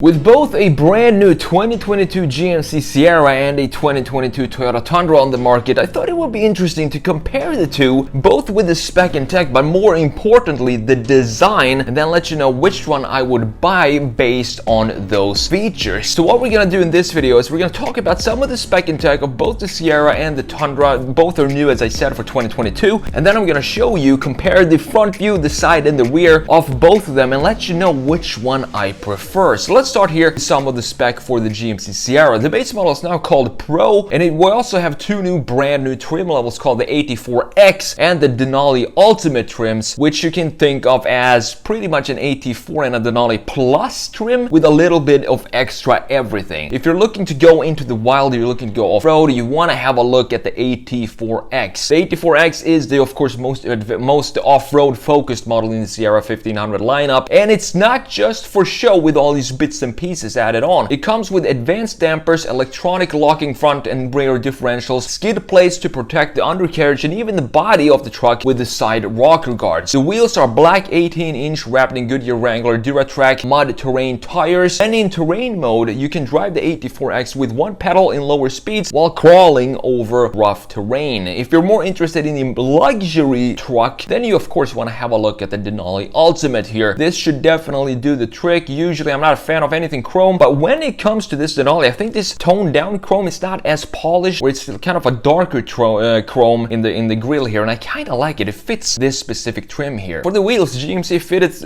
With both a brand new 2022 GMC Sierra and a 2022 Toyota Tundra on the market, I thought it would be interesting to compare the two, both with the spec and tech, but more importantly, the design, and then let you know which one I would buy based on those features. So what we're gonna do in this video is we're gonna talk about some of the spec and tech of both the Sierra and the Tundra. Both are new, as I said, for 2022, and then I'm gonna show you, compare the front view, the side, and the rear of both of them, and let you know which one I prefer. So let's start here with some of the spec for the GMC Sierra. The base model is now called Pro, and it will also have two new brand new trim levels called the 84X and the Denali Ultimate trims, which you can think of as pretty much an 84 and a Denali Plus trim with a little bit of extra everything. If you're looking to go into the wild, you're looking to go off-road, you want to have a look at the 84X. The 84X is the, of course, most off-road focused model in the Sierra 1500 lineup, and it's not just for show with all these bits and pieces added on. It comes with advanced dampers, electronic locking front and rear differentials, skid plates to protect the undercarriage, and even the body of the truck with the side rocker guards. The wheels are black 18-inch wrapped in Goodyear Wrangler DuraTrac Mud-Terrain tires, and in terrain mode you can drive the 84X with one pedal in lower speeds while crawling over rough terrain. If you're more interested in the luxury truck, then you of course want to have a look at the Denali Ultimate here. This should definitely do the trick. Usually I'm not a fan of anything chrome, but when it comes to this Denali, I think this toned down chrome is not as polished, or it's kind of a darker chrome in the grill here, and I kind of like it. It fits this specific trim here. For the wheels, GMC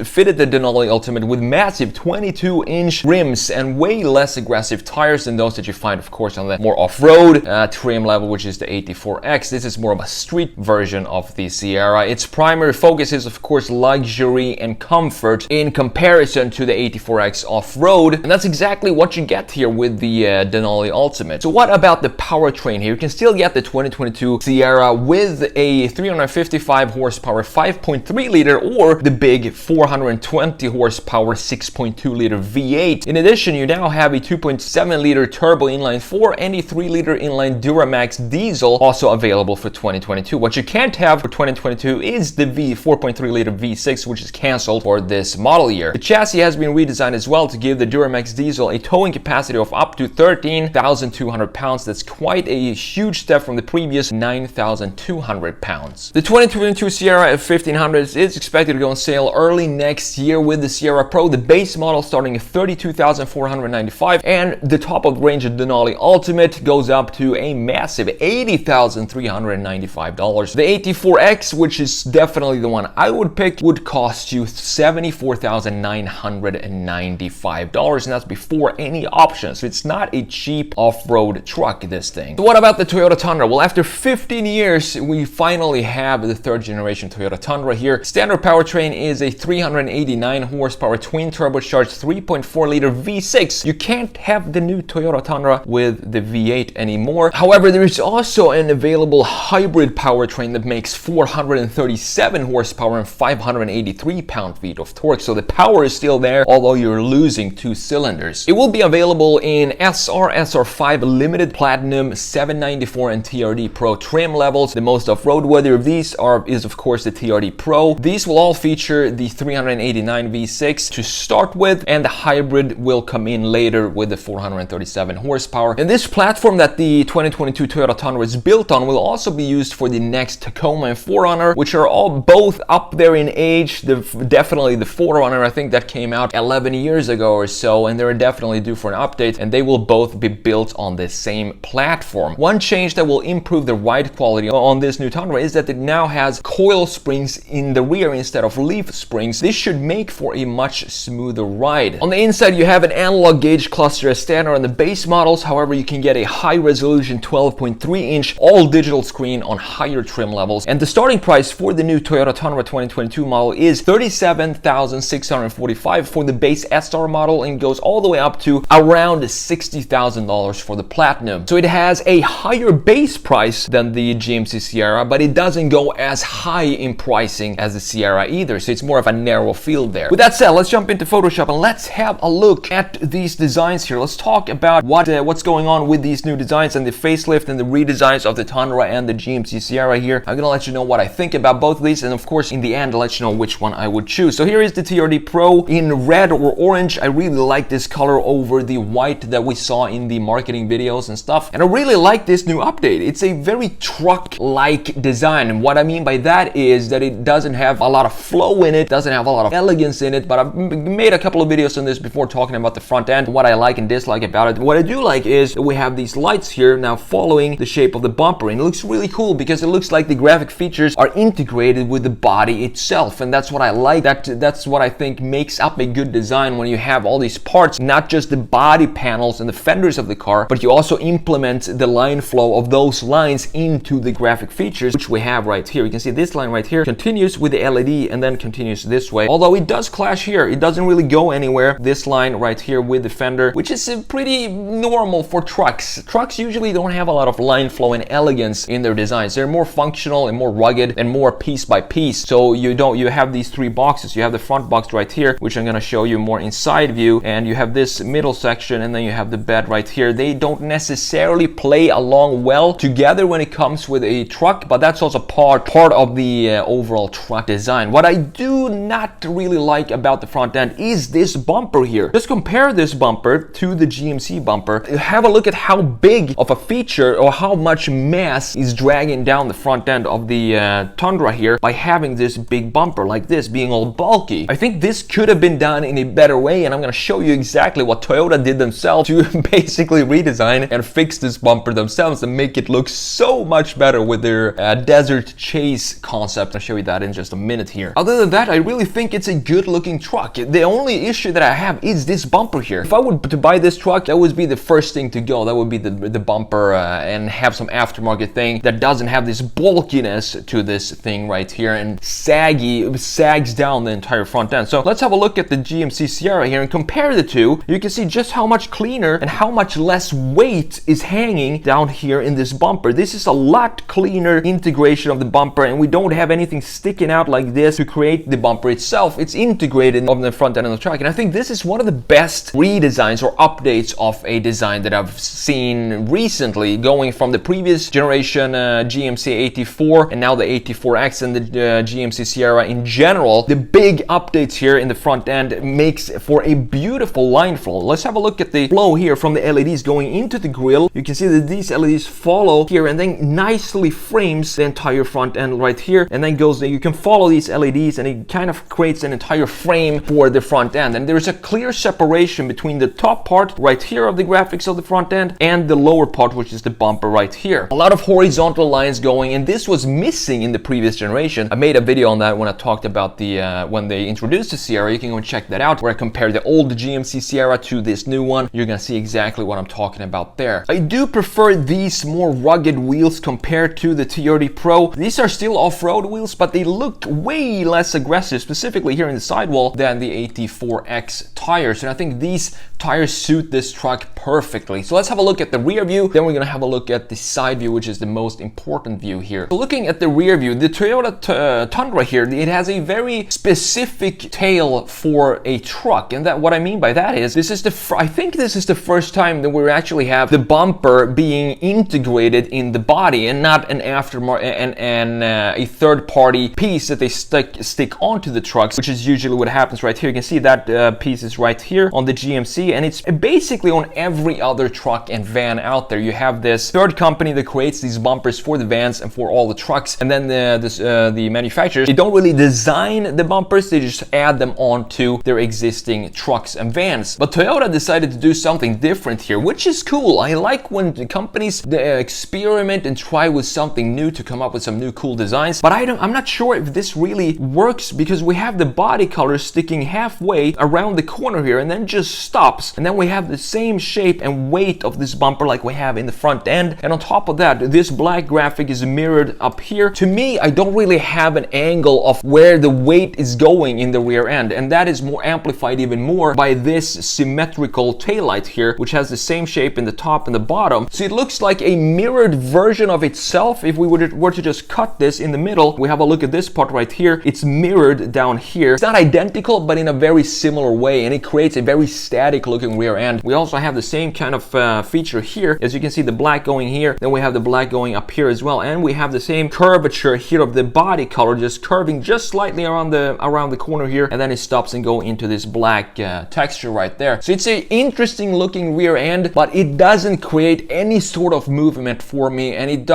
fitted the Denali Ultimate with massive 22-inch rims and way less aggressive tires than those that you find, of course, on the more off-road trim level, which is the 84X. This is more of a street version of the Sierra. Its primary focus is, of course, luxury and comfort in comparison to the 84X off-road, and that's exactly what you get here with the Denali Ultimate. So what about the powertrain here? You can still get the 2022 Sierra with a 355 horsepower 5.3 liter or the big 420 horsepower 6.2 liter V8. In addition, you now have a 2.7 liter turbo inline 4 and a 3 liter inline Duramax diesel also available for 2022. What you can't have for 2022 is the 4.3 liter V6, which is canceled for this model year. The chassis has been redesigned as well to give the Duramax diesel a towing capacity of up to 13,200 pounds. That's quite a huge step from the previous 9,200 pounds. The 2022 Sierra 1500 is expected to go on sale early next year with the Sierra Pro, the base model starting at $32,495, and the top of the range of Denali Ultimate goes up to a massive $80,395. The 84X, which is definitely the one I would pick, would cost you $74,995, and that's before any options. So it's not a cheap off-road truck, this thing. So what about the Toyota Tundra? Well, after 15 years, we finally have the third generation Toyota Tundra here. Standard powertrain is a 389 horsepower twin turbocharged 3.4 liter V6. You can't have the new Toyota Tundra with the V8 anymore. However, there is also an available hybrid powertrain that makes 437 horsepower and 583 pound-feet of torque. So the power is still there, although you're losing two cylinders. It will be available in SR, SR5, Limited, Platinum, 794, and TRD Pro trim levels. The most off-road weather of these is of course the TRD Pro. These will all feature the 389 V6 to start with, and the hybrid will come in later with the 437 horsepower. And this platform that the 2022 Toyota Tundra is built on will also be used for the next Tacoma and 4Runner, which are all both up there in age. Definitely the 4Runner, I think that came out 11 years ago or so, and they're definitely due for an update, and they will both be built on the same platform. One change that will improve the ride quality on this new Tundra is that it now has coil springs in the rear instead of leaf springs. This should make for a much smoother ride. On the inside, you have an analog gauge cluster as standard on the base models. However, you can get a high resolution 12.3-inch all digital screen on higher trim levels, and the starting price for the new Toyota Tundra 2022 model is $37,645 for the base SR model, and goes all the way up to around $60,000 for the Platinum. So it has a higher base price than the GMC Sierra, but it doesn't go as high in pricing as the Sierra either, so it's more of a narrow field there. With that said, let's jump into Photoshop and let's have a look at these designs here. Let's talk about what's going on with these new designs and the facelift and the redesigns of the Tundra and the GMC Sierra here. I'm gonna let you know what I think about both of these, and of course in the end I'll let you know which one I would choose. So here is the TRD Pro in red or orange. I really like this color over the white that we saw in the marketing videos and stuff. And I really like this new update. It's a very truck-like design. And what I mean by that is that it doesn't have a lot of flow in it, doesn't have a lot of elegance in it, but I've made a couple of videos on this before talking about the front end, what I like and dislike about it. What I do like is that we have these lights here now following the shape of the bumper, and it looks really cool because it looks like the graphic features are integrated with the body itself, and that's what I like. That's what I think makes up a good design, when you have all these parts, not just the body panels and the fenders of the car, but you also implement the line flow of those lines into the graphic features, which we have right here. You can see this line right here continues with the LED and then continues this way, although it does clash here. It doesn't really go anywhere, this line right here with the fender, which is pretty normal for trucks. Trucks usually don't have a lot of line flow and elegance in their designs. They're more functional and more rugged and more piece by piece. So you have these three boxes. You have the front box right here, which I'm going to show you more inside view, and you have this middle section, and then you have the bed right here. They don't necessarily play along well together when it comes with a truck, but that's also part of the overall truck design. What I do not really like about the front end is this bumper here. Just compare this bumper to the GMC bumper. Have a look at how big of a feature or how much mass is dragging down the front end of the Tundra here by having this big bumper like this, being all bulky. I think this could have been done in a better way, and I'm going to show you exactly what Toyota did themselves to basically redesign and fix this bumper themselves and make it look so much better with their desert chase concept. I'll show you that in just a minute here. Other than that, I really think it's a good looking truck. The only issue that I have is this bumper here. If I were to buy this truck, that would be the first thing to go. That would be the bumper, and have some aftermarket thing that doesn't have this bulkiness to this thing right here and sags down the entire front end. So let's have a look at the GMC Sierra here and compare the two. You can see just how much cleaner and how much less weight is hanging down here in this bumper. This is a lot cleaner integration of the bumper, and we don't have anything sticking out like this to create the bumper itself. It's integrated on the front end of the truck, and I think this is one of the best redesigns or updates of a design that I've seen recently, going from the previous generation GMC 84 and now the 84X and the GMC Sierra in general. The big updates here in the front end makes for a beautiful line flow. Let's have a look at the flow here from the LEDs going into the grille. You can see that these LEDs follow here and then nicely frames the entire front end right here, and then goes there. You can follow these LEDs and it kind of creates an entire frame for the front end, and there's a clear separation between the top part right here of the graphics of the front end and the lower part, which is the bumper right here. A lot of horizontal lines going, and this was missing in the previous generation. I made a video on that when I talked about the when they introduced the Sierra. You can go and check that out, where I compare the old GMC Sierra to this new one. You're gonna see exactly what I'm talking about there. I do prefer these more rugged wheels compared to the TRD Pro. These are still off-road wheels, but they look way less aggressive, specifically here in the sidewall, than the 84X tires, and I think these tires suit this truck perfectly. So let's have a look at the rear view, then we're gonna have a look at the side view, which is the most important view here. So looking at the rear view, the Toyota Tundra here, it has a very specific tail for a truck, and that what I mean by that is I think this is the first time that we actually have the bumper being integrated in the body and not an aftermarket and a third-party piece that they stick onto the trucks, which is usually what happens right here. You can see that piece is right here on the GMC, and it's basically on every other truck and van out there. You have this third company that creates these bumpers for the vans and for all the trucks, and then the manufacturers, they don't really design the bumpers, they just add them onto their existing trucks and vans. But Toyota decided to do something different here, which is cool. I like when the companies experiment and try with something new to come up with some new cool designs, but I'm not sure if this really works, because we have the body color sticking halfway around the corner here and then just stops, and then we have the same shape and weight of this bumper like we have in the front end, and on top of that, this black graphic is mirrored up here. To me, I don't really have an angle of where the weight is going in the rear end, and that is more amplified even more by this symmetrical taillight here, which has the same shape in the top and the bottom. So it looks like a mirrored version of itself. If we were to just cut this in the middle, we have a look at this part right here, it's mirrored down here. It's not identical, but in a very similar way, and it creates a very static looking rear end. We also have the same kind of feature here. As you can see, the black going here, then we have the black going up here as well, and we have the same curvature here of the body color, just curving just slightly around the corner here, and then it stops and go into this black texture right there. So it's an interesting looking rear end, but it doesn't create any sort of movement for me, and it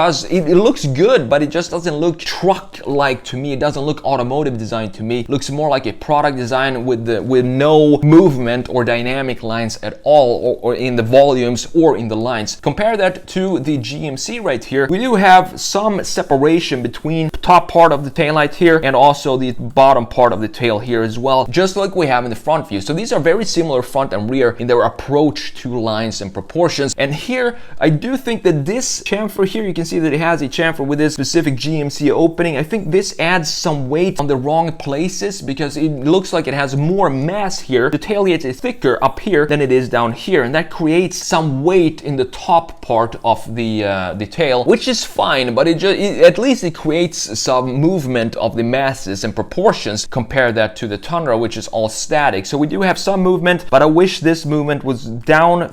looks good, but it just doesn't look truck-like to me. It doesn't look automotive design to me. It looks more like a product design with no movement or dynamic lines at all, or in the volumes or in the lines. Compare that to the GMC right here. We do have some separation between the top part of the taillight here and also the bottom part of the tail here as well, just like we have in the front view. So these are very similar front and rear in their approach to lines and proportions. And here I do think that this chamfer here, you can see that it has a chamfer with this specific GMC opening. I think this adds some weight on the wrong places because it looks like it has more mass here. The tailgate is thicker up here than it is down here, and that creates some weight in the top part of the tail, which is fine, but at least it creates some movement of the masses and proportions. Compare that to the Tundra, which is all static. So we do have some movement, but I wish this movement was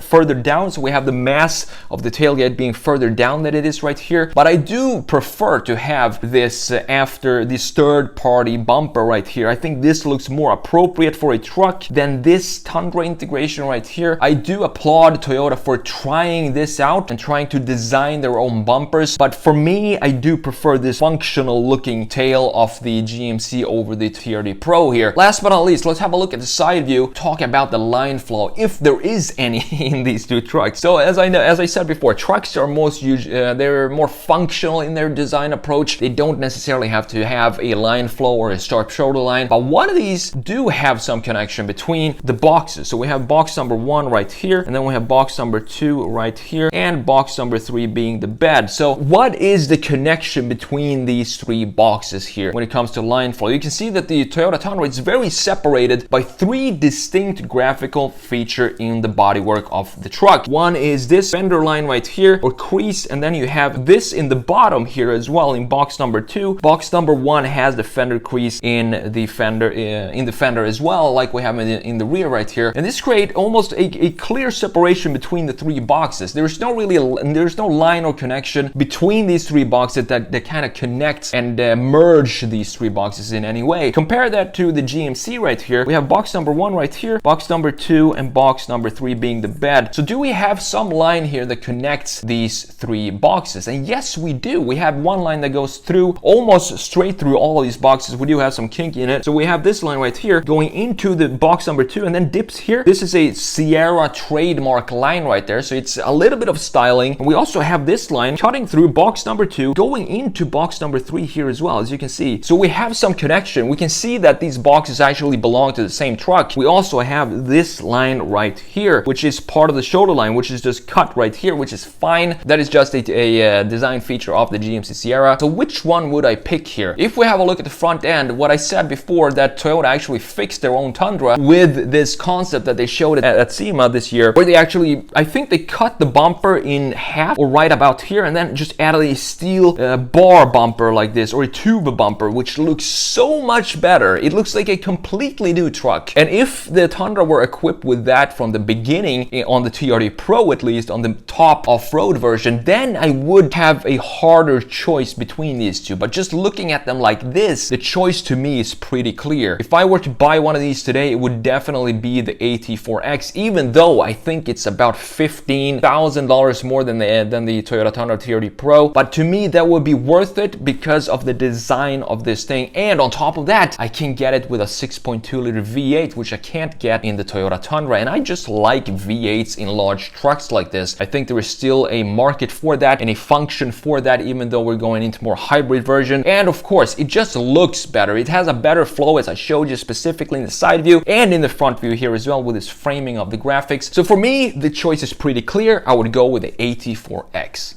further down, so we have the mass of the tailgate being further down than it is right here. But I do prefer to have this after this third party bumper right here. I think this looks more appropriate for a truck than this Tundra integration right here. I do applaud Toyota for trying this out and trying to design their own bumpers, but for me, I do prefer this functional looking tail of the GMC over the TRD Pro here. Last but not least, let's have a look at the side view, talk about the line flow, if there is any in these two trucks. So as I said before, trucks are they're more functional in their design approach. They don't necessarily have to have a line flow or a sharp shoulder line, but one of these do have some connection between the boxes. So we have box number 1 right here, and then we have box number 2 right here, and box number 3 being the bed. So what is the connection between these 3 boxes here when it comes to line flow? You can see that the Toyota Tundra is very separated by 3 distinct graphical features in the bodywork of the truck. One is this fender line right here, or crease, and then you have this in the bottom here as well in box number 2. Box number 1 has the fender crease in the fender as well, like we have in the rear right here, and this creates almost a clear separation between the 3 boxes. There's no line or connection between these 3 boxes that kind of connects and merge these 3 boxes in any way. Compare that to the GMC right here. We have box number 1 right here, box number 2, and box number 3 being the bed. So do we have some line here that connects these 3 boxes? And yes, we do. We have one line that goes through, almost straight through all of these boxes. We do have some kink in it. So we have this line right here going into the box number 2 and then dips here. This is a Sierra trademark line right there, so it's a little bit of styling. And we also have this line cutting through box number 2, going into box number 3 here as well, as you can see. So we have some connection. We can see that these boxes actually belong to the same truck. We also have this line right here, which is part of the shoulder line, which is just cut right here, which is fine. That is just a design feature of the GMC Sierra. So which one would I pick here? If we have a look at the front end, what I said before, that Toyota actually fixed their own Tundra with this concept that they showed at SEMA this year, where they actually, I think they cut the bumper in half or right about here, and then just added a steel bar bumper like this, or a tube bumper, which looks so much better. It looks like a completely new truck. And if the Tundra were equipped with that from the beginning, on the TRD Pro at least, on the top off-road version, then I would have a harder choice between these two. But just looking at them like this, the choice to me is pretty clear. If I were to buy one of these today, it would definitely be the AT4X, even though I think it's about $15,000 more than the Toyota Tundra TRD Pro. But to me, that would be worth it because of the design of this thing. And on top of that, I can get it with a 6.2 liter V8, which I can't get in the Toyota Tundra. And I just like V8s in large trucks like this. I think there is still a market for that and a function for that, even though we're going into more hybrid version. And of course, it just looks better. It has a better flow, as I showed you specifically in the side view and in the front view here as well, with this framing of the graphics. So for me, the choice is pretty clear. I would go with the AT4X.